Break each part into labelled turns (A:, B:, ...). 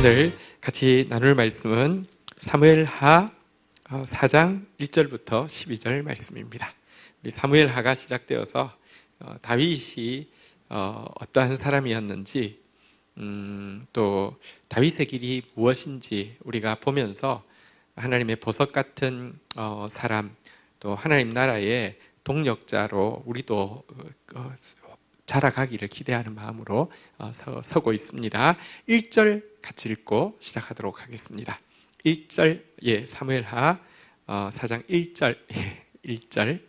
A: 오늘 같이 나눌 말씀은 사무엘하 4장 1절부터 12절 말씀입니다. 우리 사무엘하가 시작되어서 다윗이 어떠한 사람이었는지 또 다윗의 길이 무엇인지 우리가 보면서 하나님의 보석 같은 사람, 또 하나님 나라의 동력자로 우리도 자라가기를 기대하는 마음으로 서고 있습니다. 1절 같이 읽고 시작하도록 하겠습니다. 1절, 사무엘하 4장 1절, 1절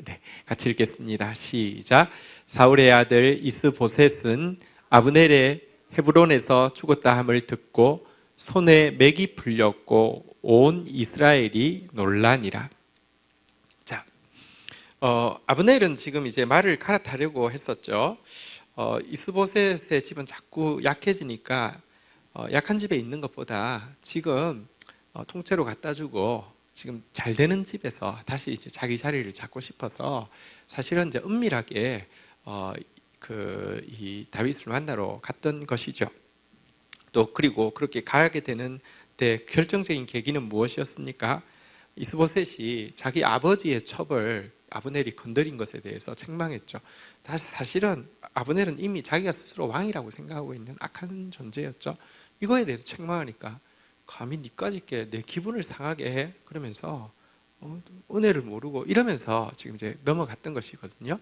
A: 같이 읽겠습니다. 시작. 사울의 아들 이스보셋은 아브넬의 헤브론에서 죽었다 함을 듣고 손에 맥이 풀렸고 온 이스라엘이 놀라니라. 자, 아브넬은 지금 이제 말을 갈아타려고 했었죠. 이스보셋의 집은 자꾸 약해지니까 약한 집에 있는 것보다 지금 통째로 갖다 주고 지금 잘 되는 집에서 다시 이제 자기 자리를 잡고 싶어서 사실은 이제 은밀하게 이 다윗을 만나러 갔던 것이죠. 또 그리고 그렇게 가게 되는 데 결정적인 계기는 무엇이었습니까? 이스보셋이 자기 아버지의 첩을 아브넬이 건드린 것에 대해서 책망했죠. 사실은 아브넬은 이미 자기가 스스로 왕이라고 생각하고 있는 악한 존재였죠. 이거에 대해서 책망하니까 감히 니까지 내 기분을 상하게 해? 그러면서 은혜를 모르고 이러면서 지금 이제 넘어갔던 것이거든요.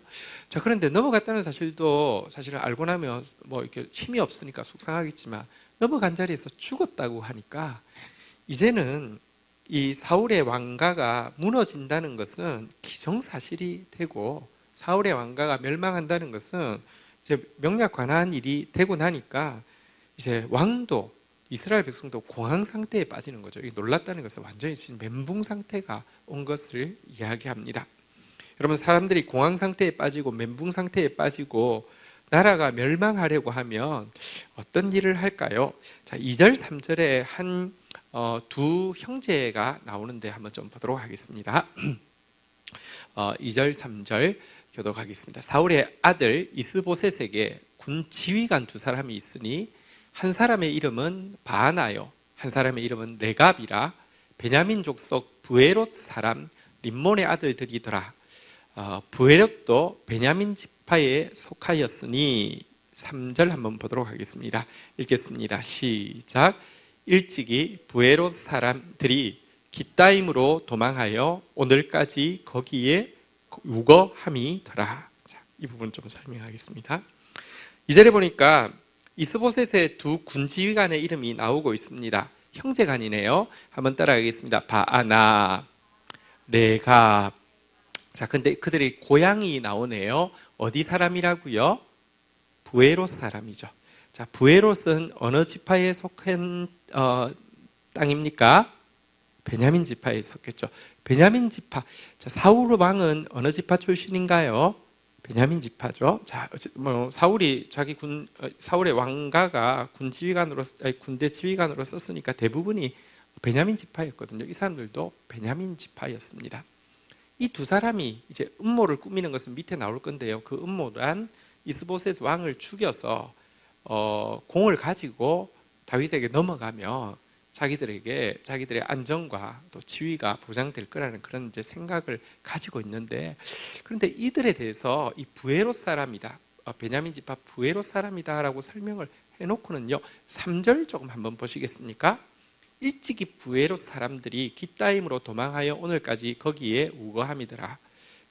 A: 자, 그런데 넘어갔다는 사실도 사실은 알고 나면 뭐 이렇게 힘이 없으니까 속상하겠지만 넘어간 자리에서 죽었다고 하니까 이제는 이 사울의 왕가가 무너진다는 것은 기정사실이 되고 사울의 왕가가 멸망한다는 것은 이제 명약관한 일이 되고 나니까 이제 왕도 이스라엘 백성도 공황 상태에 빠지는 거죠. 이 놀랐다는 것은 완전히 지금 멘붕 상태가 온 것을 이야기합니다. 여러분, 사람들이 공황 상태에 빠지고 멘붕 상태에 빠지고 나라가 멸망하려고 하면 어떤 일을 할까요? 자, 2절 3절에 두 형제가 나오는데 한번 좀 보도록 하겠습니다. 2절 3절 교독하겠습니다. 사울의 아들 이스보셋에게 군 지휘관 두 사람이 있으니 한 사람의 이름은 바하나요, 한 사람의 이름은 레갑이라 베냐민 족속 부에롯 사람 림몬의 아들들이더라. 부에롯도 베냐민 지파에 속하였으니 3절 한번 보도록 하겠습니다. 읽겠습니다. 시작. 일찍이 부에롯 사람들이 깃다임으로 도망하여 오늘까지 거기에 우거함이더라. 자, 이 부분 좀 설명하겠습니다. 2절에 보니까 이스보셋의 두 군지휘관의 이름이 나오고 있습니다. 형제간이네요. 한번 따라가겠습니다. 바아나, 레갑. 자, 근데 그들의 고향이 나오네요. 어디 사람이라고요? 부에롯 사람이죠. 자, 부에롯은 어느 지파에 속한 땅입니까? 베냐민 지파에 속했죠. 베냐민 지파. 자, 사울 왕은 어느 지파 출신인가요? 베냐민 지파죠. 자, 사울이 사울의 왕가가 군대 지휘관으로 썼으니까 대부분이 베냐민 지파였거든요. 이 사람들도 베냐민 지파였습니다. 이 두 사람이 이제 음모를 꾸미는 것은 밑에 나올 건데요. 그 음모란 이스보셋 왕을 죽여서 공을 가지고 다윗에게 넘어가면 자기들의 안정과 또 지위가 보장될 거라는 그런 이제 생각을 가지고 있는데, 그런데 이들에 대해서 이 부에롯 사람이다, 베냐민 지파 부에롯 사람이다라고 설명을 해놓고는요, 3절 조금 한번 보시겠습니까? 일찍이 부에롯 사람들이 깃다임으로 도망하여 오늘까지 거기에 우거함이더라.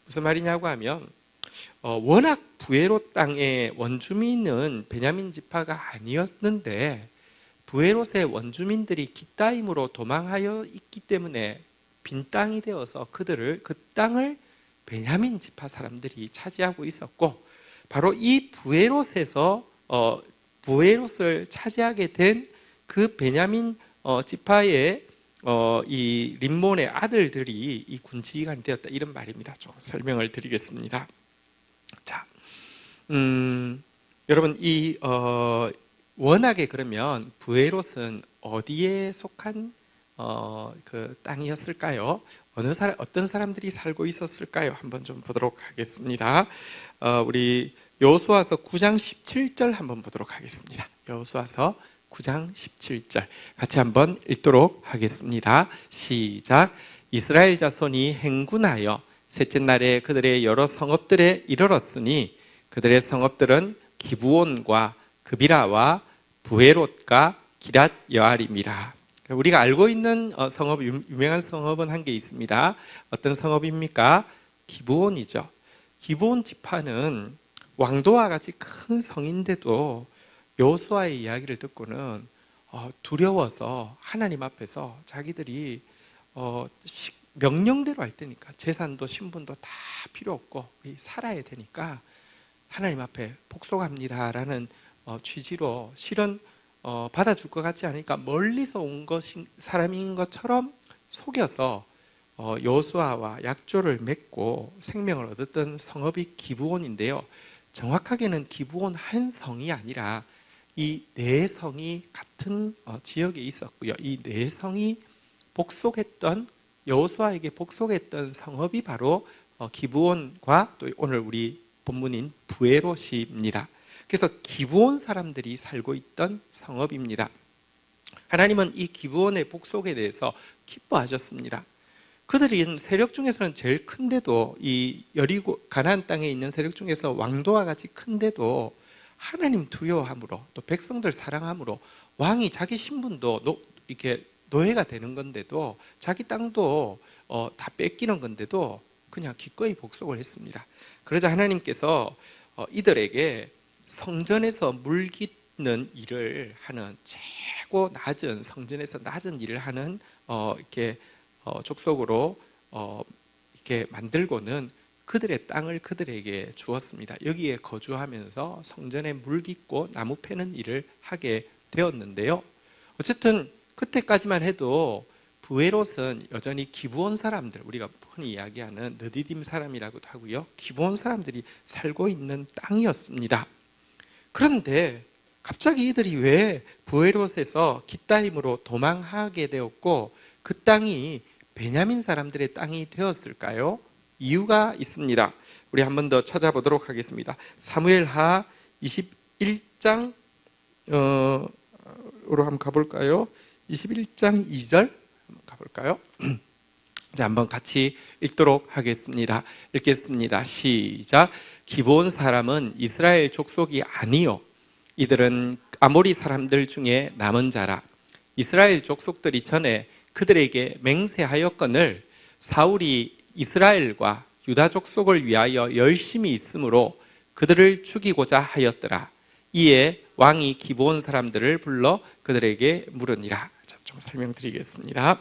A: 무슨 말이냐고 하면 워낙 부에롯 땅의 원주민은 베냐민 지파가 아니었는데 부에롯의 원주민들이 깃다임으로 도망하여 있기 때문에 빈 땅이 되어서 그 땅을 베냐민 지파 사람들이 차지하고 있었고, 바로 이 부에롯에서 부에롯을 차지하게 된 그 베냐민 지파의 이 림몬의 아들들이 이 군지휘관이 되었다, 이런 말입니다. 좀 설명을 드리겠습니다. 자, 여러분, 워낙에 그러면 부에롯은 어디에 속한 그 땅이었을까요? 어떤 사람들이 살고 있었을까요? 한번 좀 보도록 하겠습니다. 우리 여호수아서 9장 17절 한번 보도록 하겠습니다. 여호수아서 9장 17절 같이 한번 읽도록 하겠습니다. 시작. 이스라엘 자손이 행군하여 셋째 날에 그들의 여러 성읍들에 이르렀으니 그들의 성읍들은 기브온과 그비라와 부에롯과 기랏 여아림이라. 우리가 알고 있는 성읍, 유명한 성읍은 한 개 있습니다. 어떤 성읍입니까? 기브온이죠. 기브온 지파는 왕도와 같이 큰 성인데도 여호수아의 이야기를 듣고는 두려워서 하나님 앞에서 자기들이 명령대로 할 테니까 재산도 신분도 다 필요 없고 살아야 되니까 하나님 앞에 복속합니다라는 취지로 실은 받아줄 것 같지 않으니까 멀리서 온 사람인 것처럼 속여서 여호수아와 약조를 맺고 생명을 얻었던 성읍이 기브온인데요. 정확하게는 기브온 한 성이 아니라 이 네 성이 같은 지역에 있었고요. 이 네 성이 복속했던 여호수아에게 복속했던 성읍이 바로 기브온과 또 오늘 우리 본문인 부에롯입니다. 그래서 기브온 사람들이 살고 있던 성읍입니다. 하나님은 이 기브온의 복속에 대해서 기뻐하셨습니다. 그들이 세력 중에서는 제일 큰데도 이 여리고 가나안 땅에 있는 세력 중에서 왕도와 같이 큰데도 하나님 두려워함으로 또 백성들 사랑함으로 왕이 자기 신분도 이렇게 노예가 되는 건데도 자기 땅도 다 뺏기는 건데도 그냥 기꺼이 복속을 했습니다. 그러자 하나님께서 이들에게 성전에서 물 깃는 일을 하는 최고 낮은 성전에서 낮은 일을 하는 이렇게 족속으로 이렇게 만들고는 그들의 땅을 그들에게 주었습니다. 여기에 거주하면서 성전에 물 깃고 나무 패는 일을 하게 되었는데요. 어쨌든 그때까지만 해도 부에롯은 여전히 기브온 사람들, 우리가 흔히 이야기하는 느디딤 사람이라고도 하고요, 기브온 사람들이 살고 있는 땅이었습니다. 그런데 갑자기 이들이 왜 부에롯에서 깃다임으로 도망하게 되었고 그 땅이 베냐민 사람들의 땅이 되었을까요? 이유가 있습니다. 우리 한 번 더 찾아보도록 하겠습니다. 사무엘하 21장 으로 한번 가볼까요? 21장 2절 한번 가볼까요? 자, 한번 같이 읽도록 하겠습니다. 읽겠습니다. 시작. 기브온 사람은 이스라엘 족속이 아니요 이들은 아모리 사람들 중에 남은 자라. 이스라엘 족속들이 전에 그들에게 맹세하였거늘 사울이 이스라엘과 유다 족속을 위하여 열심히 있으므로 그들을 죽이고자 하였더라. 이에 왕이 기브온 사람들을 불러 그들에게 물으니라. 자, 좀 설명드리겠습니다.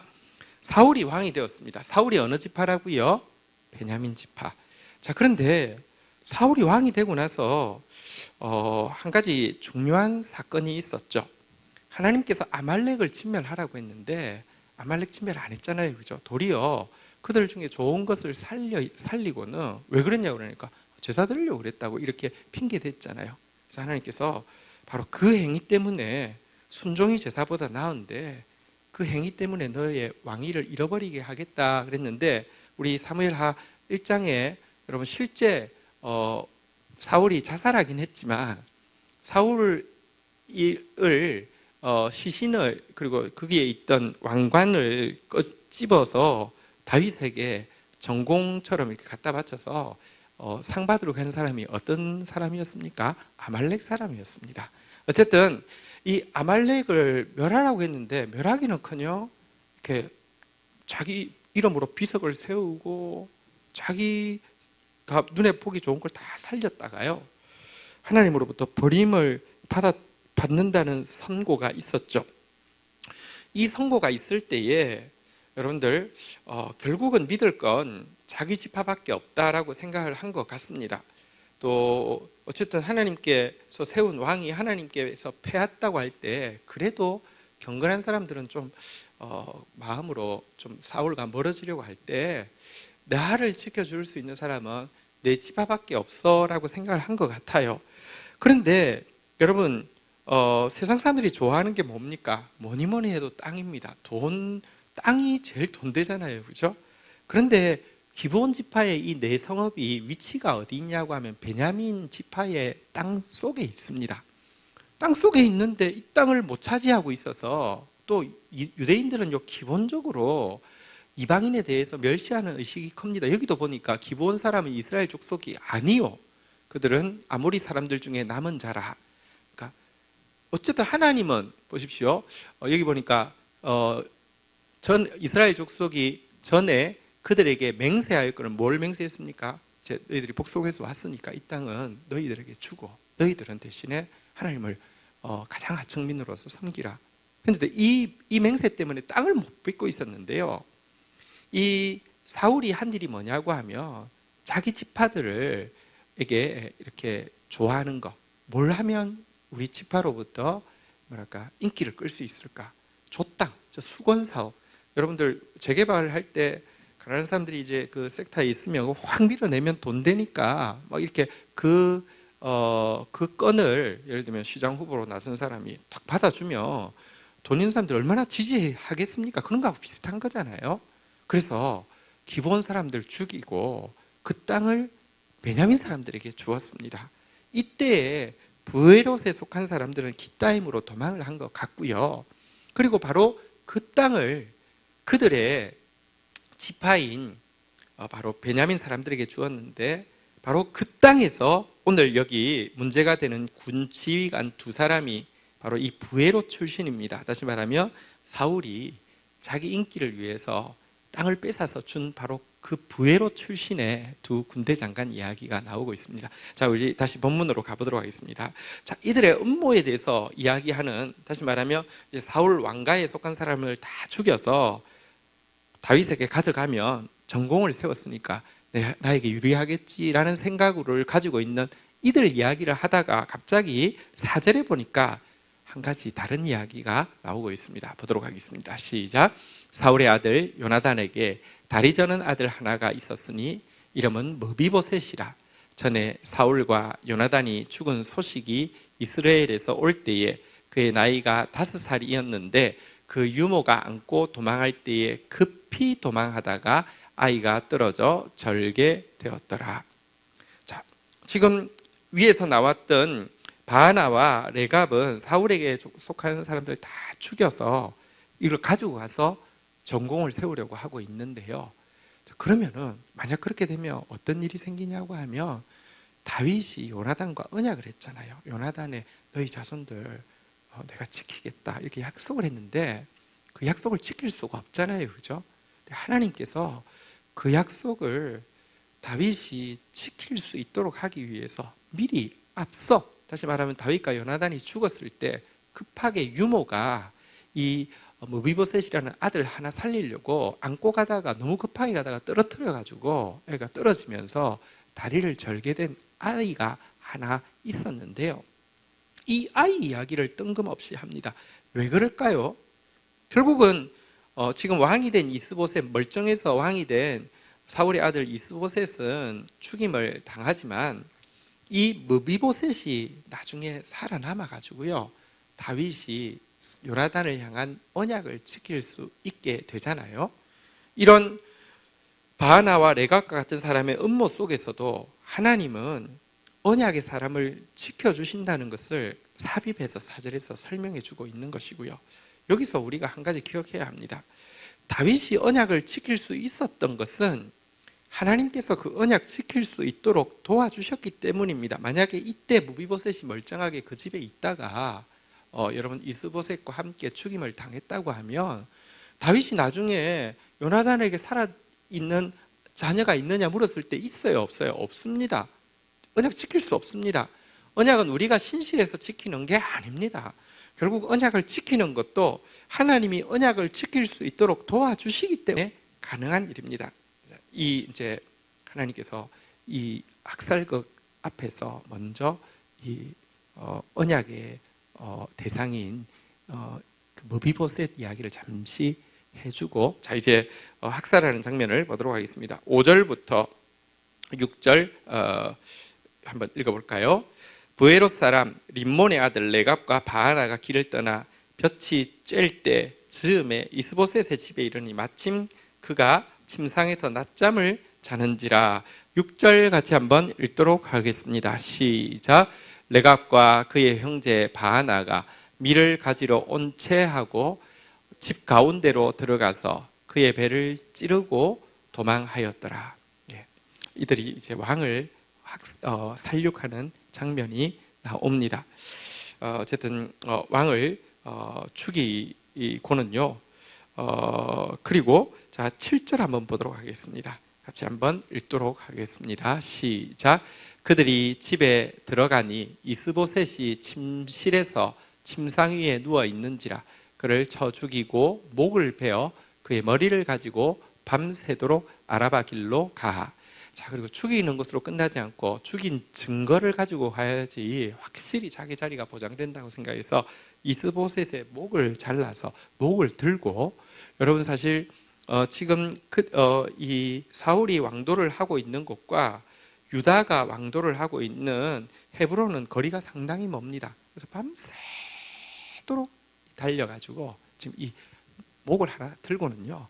A: 사울이 왕이 되었습니다. 사울이 어느 지파라고요? 베냐민 지파. 자, 그런데 사울이 왕이 되고 나서 한 가지 중요한 사건이 있었죠. 하나님께서 아말렉을 진멸하라고 했는데 아말렉 진멸 안 했잖아요, 그죠? 도리어 그들 중에 좋은 것을 살리고는 왜 그랬냐고 그러니까 제사 드리려고 그랬다고 이렇게 핑계 댔잖아요. 그래서 하나님께서 바로 그 행위 때문에 순종이 제사보다 나은데 그 행위 때문에 너의 왕위를 잃어버리게 하겠다 그랬는데 우리 사무엘하 1장에 여러분 실제 사울이 자살하긴 했지만 사울을 시신을 그리고 거기에 있던 왕관을 찝어서 다윗에게 전공처럼 이렇게 갖다 바쳐서 상 받으러 간 사람이 어떤 사람이었습니까? 아말렉 사람이었습니다. 어쨌든 이 아말렉을 멸하라고 했는데 멸하기는커녕 이렇게 자기 이름으로 비석을 세우고 자기가 눈에 보기 좋은 걸 다 살렸다가요 하나님으로부터 버림을 받는다는 선고가 있었죠. 이 선고가 있을 때에 여러분들 결국은 믿을 건 자기 지파밖에 없다라고 생각을 한 것 같습니다. 또 어쨌든 하나님께서 세운 왕이 하나님께서 패했다고 할 때 그래도 경건한 사람들은 좀 마음으로 좀 사울과 멀어지려고 할 때 나를 지켜줄 수 있는 사람은 내 지파밖에 없어라고 생각을 한 것 같아요. 그런데 여러분 세상 사람들이 좋아하는 게 뭡니까? 뭐니 해도 땅입니다. 땅이 제일 돈되잖아요, 그죠? 그런데 기브온 지파의 이 네 성읍이 위치가 어디 있냐고 하면 베냐민 지파의 땅 속에 있습니다. 땅 속에 있는데 이 땅을 못 차지하고 있어서, 또 유대인들은 기본적으로 이방인에 대해서 멸시하는 의식이 큽니다. 여기도 보니까 기브온 사람은 이스라엘 족속이 아니요, 그들은 아모리 사람들 중에 남은 자라. 그러니까 어쨌든 하나님은 보십시오. 여기 보니까 전 이스라엘 족속이 전에 그들에게 맹세하였거든. 뭘 맹세했습니까? 너희들이 복속에서 왔으니까 이 땅은 너희들에게 주고 너희들은 대신에 하나님을 가장 하층민으로서 섬기라. 그런데 이 맹세 때문에 땅을 못 뺏고 있었는데요, 이 사울이 한 일이 뭐냐고 하면 자기 지파들에게 이렇게 좋아하는 거, 뭘 하면 우리 지파로부터 인기를 끌 수 있을까? 조땅, 수건 사업. 여러분들 재개발을 할 때 가난한 사람들이 이제 그 섹터에 있으면 확 밀어내면 돈 되니까 막 이렇게 그 건을, 예를 들면 시장 후보로 나선 사람이 딱 받아주면 돈 있는 사람들 얼마나 지지하겠습니까? 그런 거하고 비슷한 거잖아요. 그래서 기브온 사람들 죽이고 그 땅을 베냐민 사람들에게 주었습니다. 이때에 브에롯에 속한 사람들은 기타임으로 도망을 한 것 같고요. 그리고 바로 그 땅을 그들의 지파인 바로 베냐민 사람들에게 주었는데, 바로 그 땅에서 오늘 여기 문제가 되는 군 지휘관 두 사람이 바로 이 브에롯 출신입니다. 다시 말하면 사울이 자기 인기를 위해서 땅을 뺏어서 준 바로 그 브에롯 출신의 두 군대 장관 이야기가 나오고 있습니다. 자, 우리 다시 본문으로 가보도록 하겠습니다. 자, 이들의 음모에 대해서 이야기하는, 다시 말하면 이제 사울 왕가에 속한 사람을 다 죽여서 다윗에게 가져가면 전공을 세웠으니까 나에게 유리하겠지라는 생각을 가지고 있는 이들 이야기를 하다가 갑자기 4절에 보니까 한 가지 다른 이야기가 나오고 있습니다. 보도록 하겠습니다. 시작. 사울의 아들 요나단에게 다리 저는 아들 하나가 있었으니 이름은 므비보셋이라. 전에 사울과 요나단이 죽은 소식이 이스라엘에서 올 때에 그의 나이가 5살이었는데 그 유모가 안고 도망할 때에 급히 도망하다가 아이가 떨어져 절개되었더라. 자, 지금 위에서 나왔던 바하나와 레갑은 사울에게 속하는 사람들 다 죽여서 이걸 가지고 가서 전공을 세우려고 하고 있는데요. 그러면은 만약 그렇게 되면 어떤 일이 생기냐고 하면, 다윗이 요나단과 언약을 했잖아요. 요나단의 너희 자손들 내가 지키겠다 이렇게 약속을 했는데 그 약속을 지킬 수가 없잖아요, 그죠? 하나님께서 그 약속을 다윗이 지킬 수 있도록 하기 위해서 미리 앞서, 다시 말하면 다윗과 요나단이 죽었을 때 급하게 유모가 이 므비보셋이라는 아들 하나 살리려고 안고 가다가 너무 급하게 가다가 떨어뜨려 가지고 애가 떨어지면서 다리를 절게 된 아이가 하나 있었는데요, 이 아이 이야기를 뜬금없이 합니다. 왜 그럴까요? 결국은 지금 왕이 된 이스보셋, 멀쩡해서 왕이 된 사울의 아들 이스보셋은 죽임을 당하지만 이 므비보셋이 나중에 살아남아 가지고요, 다윗이 요나단을 향한 언약을 지킬 수 있게 되잖아요. 이런 바하나와 레갑과 같은 사람의 음모 속에서도 하나님은 언약의 사람을 지켜주신다는 것을 삽입해서 4절에서 설명해 주고 있는 것이고요. 여기서 우리가 한 가지 기억해야 합니다. 다윗이 언약을 지킬 수 있었던 것은 하나님께서 그 언약 지킬 수 있도록 도와주셨기 때문입니다. 만약에 이때 므비보셋이 멀쩡하게 그 집에 있다가 여러분 이스보셋과 함께 죽임을 당했다고 하면 다윗이 나중에 요나단에게 살아있는 자녀가 있느냐 물었을 때 있어요, 없어요? 없습니다. 언약 지킬 수 없습니다. 언약은 우리가 신실해서 지키는 게 아닙니다. 결국 언약을 지키는 것도 하나님이 언약을 지킬 수 있도록 도와주시기 때문에 가능한 일입니다. 이제 하나님께서 이 학살극 앞에서 먼저 이 언약의 대상인 그 므비보셋 이야기를 잠시 해주고, 자 이제 학살하는 장면을 보도록 하겠습니다. 5절부터 6절 한번 읽어볼까요? 브에롯 사람 림몬의 아들 레갑과 바하나가 길을 떠나 볕이 쬐을 때 즈음에 이스보셋의 집에 이르니 마침 그가 침상에서 낮잠을 자는지라. 6절 같이 한번 읽도록 하겠습니다. 시작. 레갑과 그의 형제 바하나가 밀을 가지러 온채하고 집 가운데로 들어가서 그의 배를 찌르고 도망하였더라. 예. 이들이 이제 왕을 살육하는 장면이 나옵니다. 어쨌든 왕을 죽이고는요. 그리고 자 7절 한번 보도록 하겠습니다. 같이 한번 읽도록 하겠습니다. 시작. 그들이 집에 들어가니 이스보셋이 침실에서 침상 위에 누워 있는지라 그를 쳐 죽이고 목을 베어 그의 머리를 가지고 밤새도록 아라바 길로 가. 자, 그리고 죽이는 것으로 끝나지 않고 죽인 증거를 가지고 가야지 확실히 자기 자리가 보장된다고 생각해서 이스보셋의 목을 잘라서 목을 들고, 여러분 사실 지금 이 사울이 왕도를 하고 있는 곳과 유다가 왕도를 하고 있는 헤브론은 거리가 상당히 멉니다. 그래서 밤새도록 달려가지고 지금 이 목을 하나 들고는요,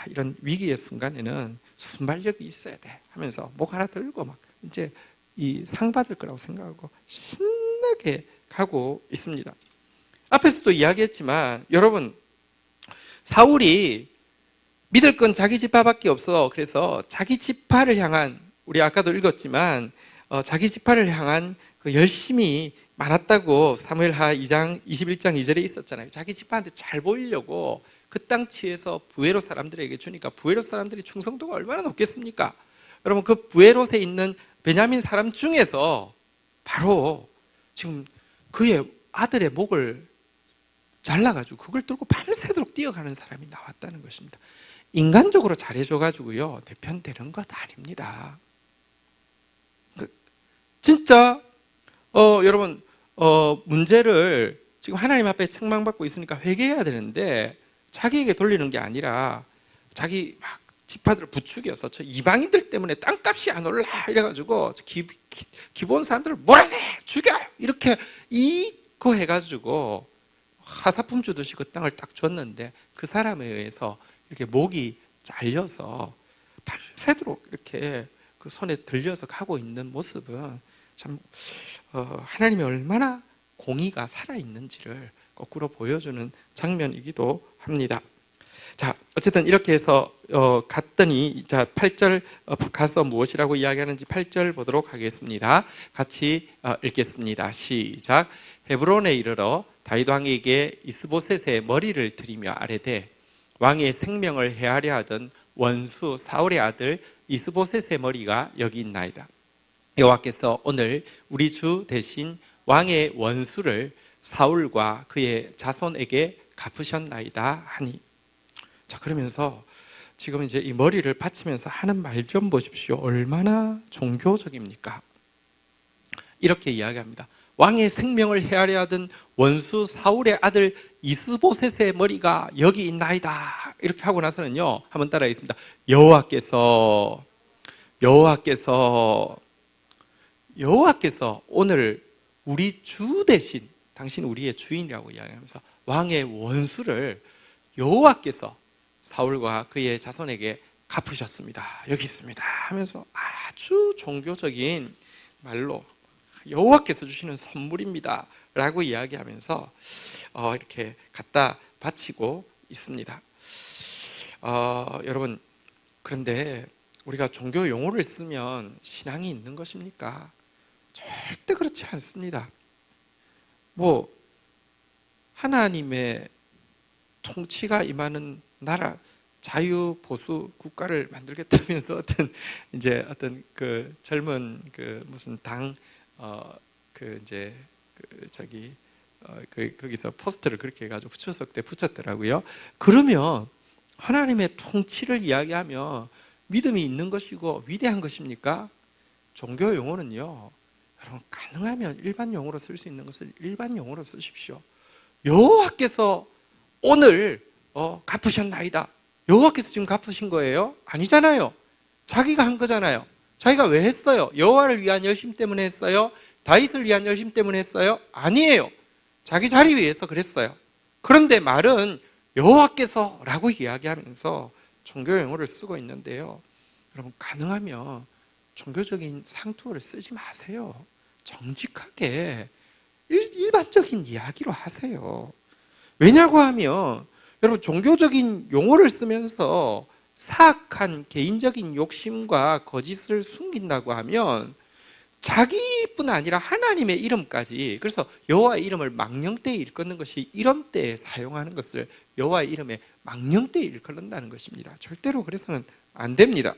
A: 이런 위기의 순간에는 순발력이 있어야 돼 하면서 목 하나 들고 막 이제 이 상 받을 거라고 생각하고 신나게 가고 있습니다. 앞에서도 이야기했지만 여러분, 사울이 믿을 건 자기 지파밖에 없어. 그래서 자기 지파를 향한, 우리 아까도 읽었지만 자기 지파를 향한 그 열심이 많았다고 사무엘하 2장 21장 2절에 있었잖아요. 자기 지파한테 잘 보이려고 그 땅 치에서 부에롯 사람들에게 주니까 부에롯 사람들이 충성도가 얼마나 높겠습니까? 여러분, 그 부에롯에 있는 베냐민 사람 중에서 바로 지금 그의 아들의 목을 잘라가지고 그걸 들고 밤새도록 뛰어가는 사람이 나왔다는 것입니다. 인간적으로 잘해줘가지고요 대편되는 것 아닙니다. 진짜 여러분 문제를 지금 하나님 앞에 책망받고 있으니까 회개해야 되는데 자기에게 돌리는 게 아니라 자기 막 지파들을 부추겨서 저 이방인들 때문에 땅값이 안 올라 이래가지고 기본 사람들을 몰아내 죽여 이렇게 이거 해가지고 하사품 주듯이 그 땅을 딱 줬는데 그 사람에 의해서 이렇게 목이 잘려서 밤새도록 이렇게 그 손에 들려서 가고 있는 모습은 참 하나님이 얼마나 공의가 살아있는지를 거꾸로 보여주는 장면이기도 합니다. 자, 어쨌든 이렇게 해서 갔더니 자 8절 가서 무엇이라고 이야기하는지 8절 보도록 하겠습니다. 같이 읽겠습니다. 시작. 헤브론에 이르러 다윗 왕에게 이스보셋의 머리를 들이며 아뢰되 왕의 생명을 해하려 하던 원수 사울의 아들 이스보셋의 머리가 여기 있나이다. 여호와께서 오늘 우리 주 대신 왕의 원수를 사울과 그의 자손에게 갚으셨나이다 하니. 자, 그러면서 지금 이제 이 머리를 받치면서 하는 말 좀 보십시오. 얼마나 종교적입니까? 이렇게 이야기합니다. 왕의 생명을 해하려 하던 원수 사울의 아들 이스보셋의 머리가 여기 있나이다. 이렇게 하고 나서는요, 한번 따라하겠습니다. 여호와께서 오늘 우리 주 대신 당신 우리의 주인이라고 이야기하면서 왕의 원수를 여호와께서 사울과 그의 자손에게 갚으셨습니다. 여기 있습니다 하면서 아주 종교적인 말로 여호와께서 주시는 선물입니다 라고 이야기하면서 이렇게 갖다 바치고 있습니다. 여러분, 그런데 우리가 종교 용어를 쓰면 신앙이 있는 것입니까? 절대 그렇지 않습니다. 뭐 하나님의 통치가 임하는 나라, 자유 보수 국가를 만들겠다면서 어떤 그 젊은 그 무슨 당 거기서 포스터를 그렇게 해가지고 추석 때 붙였더라고요. 그러면 하나님의 통치를 이야기하며 믿음이 있는 것이고 위대한 것입니까? 종교 용어는요, 여러분 가능하면 일반 용어로 쓸 수 있는 것을 일반 용어로 쓰십시오. 여호와께서 오늘 갚으셨나이다. 여호와께서 지금 갚으신 거예요? 아니잖아요. 자기가 한 거잖아요. 자기가 왜 했어요? 여호와를 위한 열심 때문에 했어요? 다윗을 위한 열심 때문에 했어요? 아니에요. 자기 자리 위해서 그랬어요. 그런데 말은 여호와께서 라고 이야기하면서 종교 용어를 쓰고 있는데요, 여러분 가능하면 종교적인 상투어를 쓰지 마세요. 정직하게 일반적인 이야기로 하세요. 왜냐고 하면 여러분 종교적인 용어를 쓰면서 사악한 개인적인 욕심과 거짓을 숨긴다고 하면 자기뿐 아니라 하나님의 이름까지, 그래서 여호와의 이름을 망령되이 일컫는 것이 이런 때에 사용하는 것을 여호와의 이름에 망령되이 일컫는다는 것입니다. 절대로 그래서는 안 됩니다.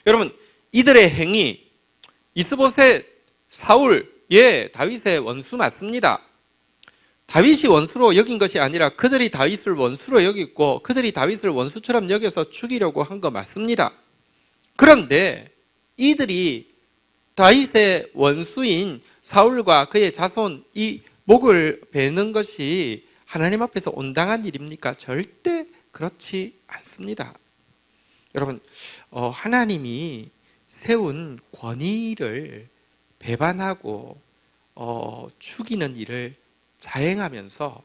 A: 여러분, 이들의 행위, 이스보셋, 사울, 다윗의 원수 맞습니다. 다윗이 원수로 여긴 것이 아니라 그들이 다윗을 원수로 여겼고 그들이 다윗을 원수처럼 여겨서 죽이려고 한 거 맞습니다. 그런데 이들이 다윗의 원수인 사울과 그의 자손 이 목을 베는 것이 하나님 앞에서 온당한 일입니까? 절대 그렇지 않습니다. 여러분, 하나님이 세운 권위를 배반하고 죽이는 일을 자행하면서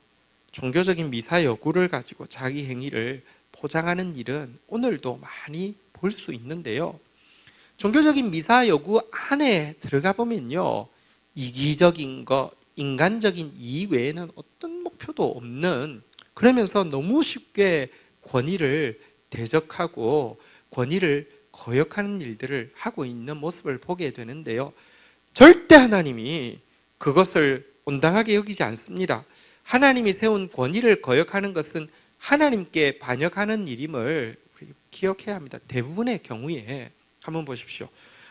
A: 종교적인 미사 여구를 가지고 자기 행위를 포장하는 일은 오늘도 많이 볼 수 있는데요. 종교적인 미사 여구 안에 들어가 보면요, 이기적인 것, 인간적인 이익 외에는 어떤 목표도 없는, 그러면서 너무 쉽게 권위를 대적하고 권위를 거역하는 일들을 하고 있는 모습을 보게 되는데요. 절대 하나님이 그것을 온당하게 여기지 않습니다. 하나님이 세운 권위를 거역하는 것은 하나님께 반역하는 일임을 기억해야 합니다. 대부분의 경우에 한번 보십시오.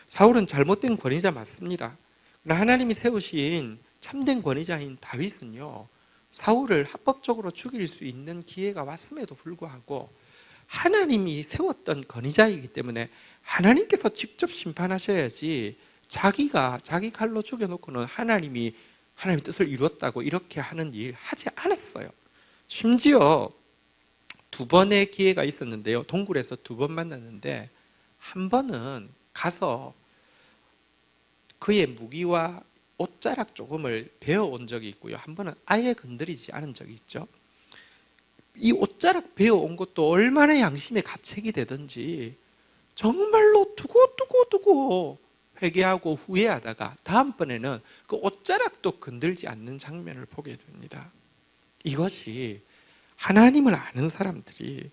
A: 사울은 잘못된 권위자 맞습니다. 그러나 하나님이 세우신 참된 권위자인 다윗은요, 사울을 합법적으로 죽일 수 있는 기회가 왔음에도 불구하고 하나님이 세웠던 권위자이기 때문에 하나님께서 직접 심판하셔야지 자기가 자기 칼로 죽여놓고는 하나님의 뜻을 이루었다고 이렇게 하는 일 하지 않았어요. 심지어 2번의 기회가 있었는데요. 동굴에서 2번 만났는데 한 번은 가서 그의 무기와 옷자락 조금을 베어온 적이 있고요. 한 번은 아예 건드리지 않은 적이 있죠. 이 옷자락 베어온 것도 얼마나 양심의 가책이 되든지 정말로 두고 회개하고 후회하다가 다음번에는 그 옷자락도 건들지 않는 장면을 보게 됩니다. 이것이 하나님을 아는 사람들이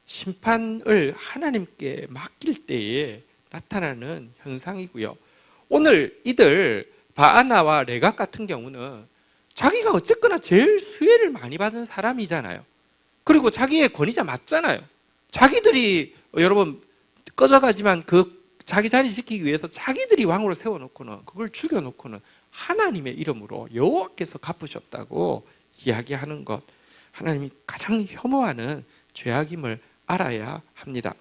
A: 심판을 하나님께 맡길 때에 나타나는 현상이고요. 오늘 이들 바아나와 레갑 같은 경우는 자기가 어쨌거나 제일 수혜를 많이 받은 사람이잖아요. 그리고 자기의 권위자 맞잖아요. 자기들이 여러분 꺼져가지만 그 자기 자리 지키기 위해서 자기들이 왕으로 세워놓고는 그걸 죽여놓고는 하나님의 이름으로 여호와께서 갚으셨다고 이야기하는 것, 하나님이 가장 혐오하는 죄악임을 알아야 합니다.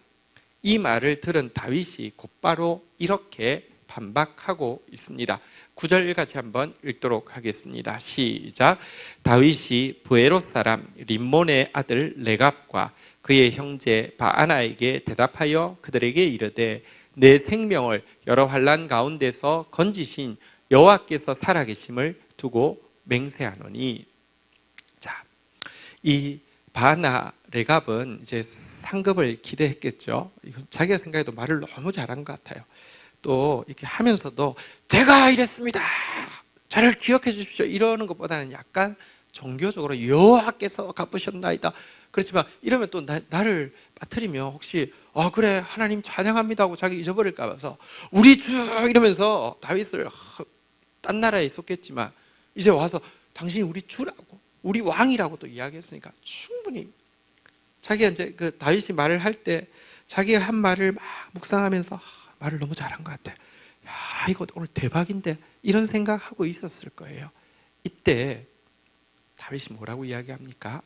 A: 이 말을 들은 다윗이 곧바로 이렇게 반박하고 있습니다. 9절 같이 한번 읽도록 하겠습니다. 시작. 다윗이 브에롯 사람 림몬의 아들 레갑과 그의 형제 바아나에게 대답하여 그들에게 이르되 내 생명을 여러 환난 가운데서 건지신 여호와께서 살아계심을 두고 맹세하노니. 자, 이 바아나 레갑은 이제 상급을 기대했겠죠. 자기가 생각해도 말을 너무 잘한 것 같아요. 또 이렇게 하면서도 제가 이랬습니다, 저를 기억해 주십시오 이러는 것보다는 약간 종교적으로 여호와께서 갚으셨나이다. 그렇지만 이러면 또 나를 빠뜨리면 혹시 그래 하나님 찬양합니다 하고 자기 잊어버릴까 봐서 우리 주 이러면서 다윗을 딴 나라에 있었겠지만 이제 와서 당신이 우리 주라고 우리 왕이라고 또 이야기했으니까 충분히 자기가 이제 그 다윗이 말을 할 때 자기가 한 말을 막 묵상하면서 말을 너무 잘한 것 같아. 야, 이거 오늘 대박인데 이런 생각하고 있었을 거예요. 이때 다윗이 뭐라고 이야기합니까?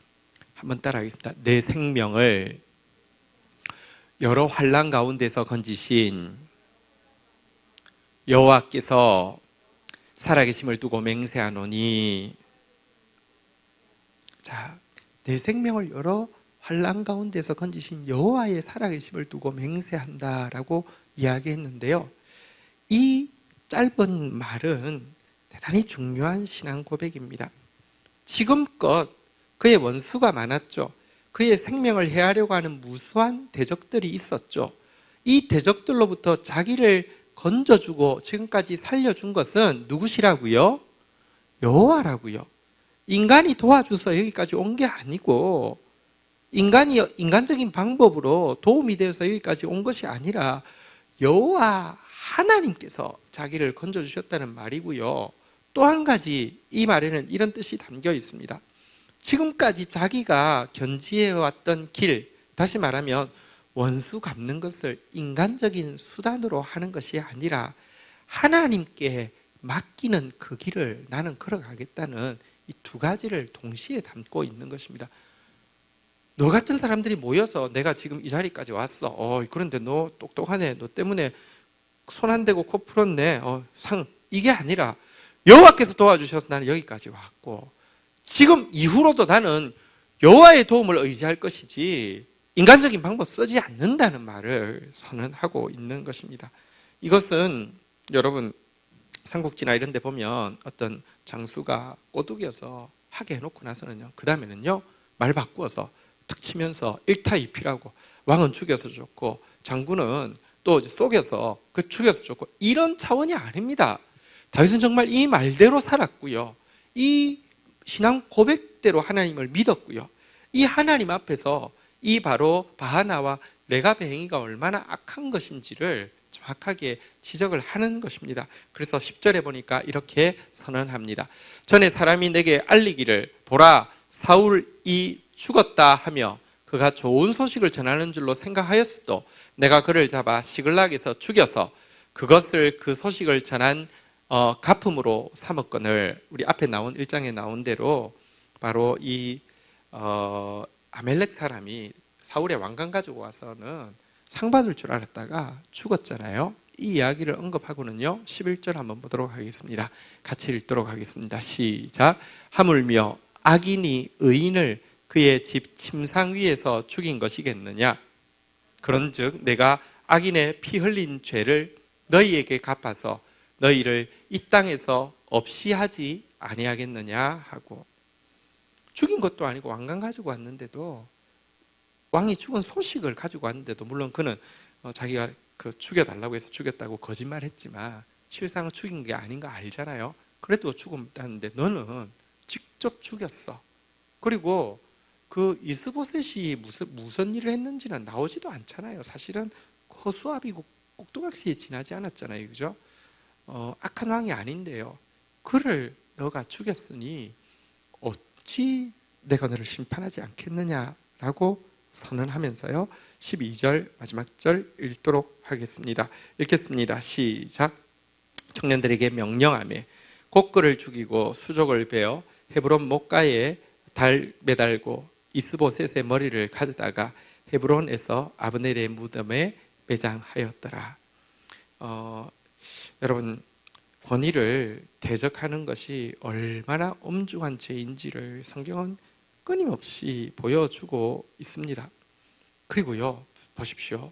A: 한번 따라하겠습니다. 내 생명을 여러 환난 가운데서 건지신 여호와께서 살아계심을 두고 맹세하노니. 자, 내 생명을 여러 환난 가운데서 건지신 여호와의 살아계심을 두고 맹세한다라고 이야기했는데요. 이 짧은 말은 대단히 중요한 신앙 고백입니다. 지금껏 그의 원수가 많았죠. 그의 생명을 해하려고 하는 무수한 대적들이 있었죠. 이 대적들로부터 자기를 건져주고 지금까지 살려준 것은 누구시라고요? 여호와라고요. 인간이 도와줘서 여기까지 온 게 아니고, 인간이 인간적인 방법으로 도움이 되어서 여기까지 온 것이 아니라 여호와 하나님께서 자기를 건져주셨다는 말이고요. 또 한 가지 이 말에는 이런 뜻이 담겨 있습니다. 지금까지 자기가 견지해왔던 길, 다시 말하면 원수 갚는 것을 인간적인 수단으로 하는 것이 아니라 하나님께 맡기는 그 길을 나는 걸어가겠다는 이 두 가지를 동시에 담고 있는 것입니다. 너 같은 사람들이 모여서 내가 지금 이 자리까지 왔어. 그런데 너 똑똑하네. 너 때문에 손 안 대고 코 풀었네. 이게 아니라 여호와께서 도와주셔서 나는 여기까지 왔고, 지금 이후로도 나는 여호와의 도움을 의지할 것이지 인간적인 방법 쓰지 않는다는 말을 선언하고 있는 것입니다. 이것은 여러분 삼국지나 이런 데 보면 어떤 장수가 꼬드겨서 하게 해놓고 나서는요, 그 다음에는요 말 바꾸어서 툭 치면서 일타이피라고 왕은 죽여서 줬고 장군은 또 속여서 죽여서 줬고, 이런 차원이 아닙니다. 다윗은 정말 이 말대로 살았고요, 이 신앙 고백대로 하나님을 믿었고요, 이 하나님 앞에서 이 바로 바하나와 레갑의 행위가 얼마나 악한 것인지를 정확하게 지적을 하는 것입니다. 그래서 10절에 보니까 이렇게 선언합니다. 전에 사람이 내게 알리기를 보라 사울이 죽었다 하며 그가 좋은 소식을 전하는 줄로 생각하였어도 내가 그를 잡아 시글락에서 죽여서 그것을 그 소식을 전한 가품으로 삼었거늘. 우리 앞에 나온 1장에 나온 대로 바로 이 아멜렉 사람이 사울의 왕관 가지고 와서는 상 받을 줄 알았다가 죽었잖아요. 이 이야기를 언급하고는요 11절 한번 보도록 하겠습니다. 같이 읽도록 하겠습니다. 시작. 하물며 악인이 의인을 그의 집 침상 위에서 죽인 것이겠느냐. 그런즉 내가 악인의 피 흘린 죄를 너희에게 갚아서 너희를 이 땅에서 없이 하지 아니하겠느냐 하고, 죽인 것도 아니고 왕관 가지고 왔는데도, 왕이 죽은 소식을 가지고 왔는데도, 물론 그는 자기가 죽여달라고 해서 죽였다고 거짓말했지만 실상은 죽인 게 아닌 거 알잖아요. 그래도 죽었다는데 너는 직접 죽였어. 그리고 그 이스보셋이 무슨 일을 했는지는 나오지도 않잖아요. 사실은 허수아비고 꼭두각시에 지나지 않았잖아요. 그죠? 악한 왕이 아닌데요, 그를 너가 죽였으니 어찌 내가 너를 심판하지 않겠느냐라고 선언하면서요 12절 마지막 절 읽도록 하겠습니다. 읽겠습니다. 시작. 청년들에게 명령하며 곧 그를 죽이고 수족을 베어 헤브론 목가에 매달고 이스보셋의 머리를 가져다가 헤브론에서 아브넬의 무덤에 매장하였더라. 여러분, 권위를 대적하는 것이 얼마나 엄중한 죄인지를 성경은 끊임없이 보여주고 있습니다. 그리고요, 보십시오.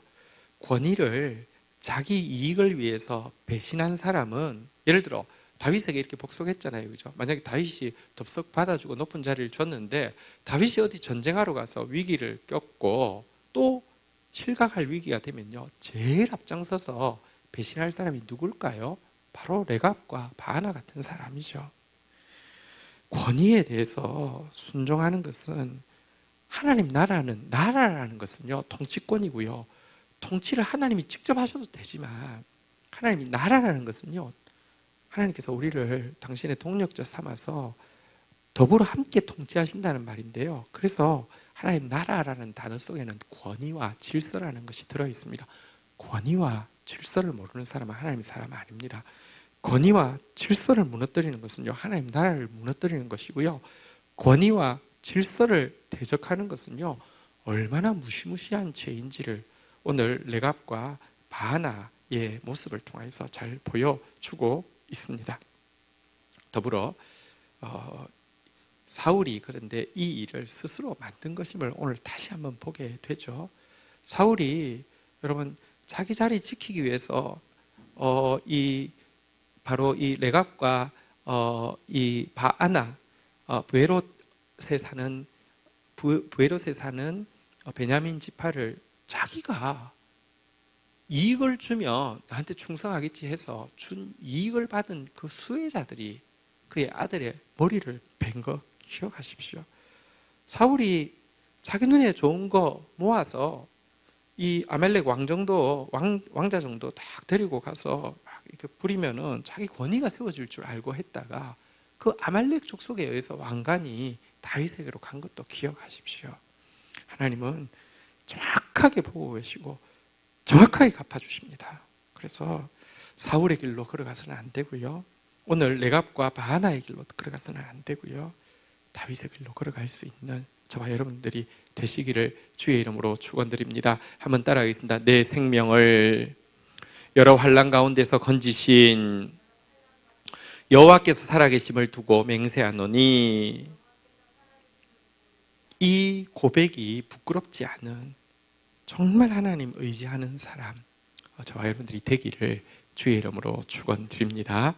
A: 권위를 자기 이익을 위해서 배신한 사람은, 예를 들어 다윗에게 이렇게 복속했잖아요. 그죠? 만약에 다윗이 덥석 받아주고 높은 자리를 줬는데 다윗이 어디 전쟁하러 가서 위기를 겪고 또 실각할 위기가 되면요, 제일 앞장서서 배신할 사람이 누굴까요? 바로 레갑과 바하나 같은 사람이죠. 권위에 대해서 순종하는 것은, 하나님 나라라는 것은요 통치권이고요, 통치를 하나님이 직접 하셔도 되지만 하나님이 나라라는 것은요, 하나님께서 우리를 당신의 동력자 삼아서 더불어 함께 통치하신다는 말인데요, 그래서 하나님 나라라는 단어 속에는 권위와 질서라는 것이 들어있습니다. 권위와 질서를 모르는 사람은 하나님의 사람 아닙니다. 권위와 질서를 무너뜨리는 것은요 하나님 나라를 무너뜨리는 것이고요, 권위와 질서를 대적하는 것은요 얼마나 무시무시한 죄인지를 오늘 레갑과 바하나의 모습을 통해서 잘 보여주고 있습니다. 더불어 사울이 그런데 이 일을 스스로 만든 것임을 오늘 다시 한번 보게 되죠. 사울이 여러분 자기 자리 지키기 위해서 바로 이 레갑과 이 바하나, 부에롯에 사는 베냐민 지파를 자기가 이익을 주면 나한테 충성하겠지 해서 준 이익을 받은 그 수혜자들이 그의 아들의 머리를 벤 거 기억하십시오. 사울이 자기 눈에 좋은 거 모아서 이 아말렉 왕자 정도 딱 데리고 가서 막 이렇게 부리면은 자기 권위가 세워질 줄 알고 했다가 그 아말렉 족속에 의해서 왕관이 다윗에게로 간 것도 기억하십시오. 하나님은 정확하게 보고 계시고 정확하게 갚아주십니다. 그래서 사울의 길로 걸어가서는 안 되고요. 오늘 레갑과 바하나의 길로 걸어가서는 안 되고요. 다윗의 길로 걸어갈 수 있는 저와 여러분들이 되시기를 주의 이름으로 축원드립니다. 한번 따라하겠습니다. 내 생명을 여러 환난 가운데서 건지신 여호와께서 살아계심을 두고 맹세하노니, 이 고백이 부끄럽지 않은 정말 하나님 의지하는 사람, 저와 여러분들이 되기를 주의 이름으로 축원드립니다.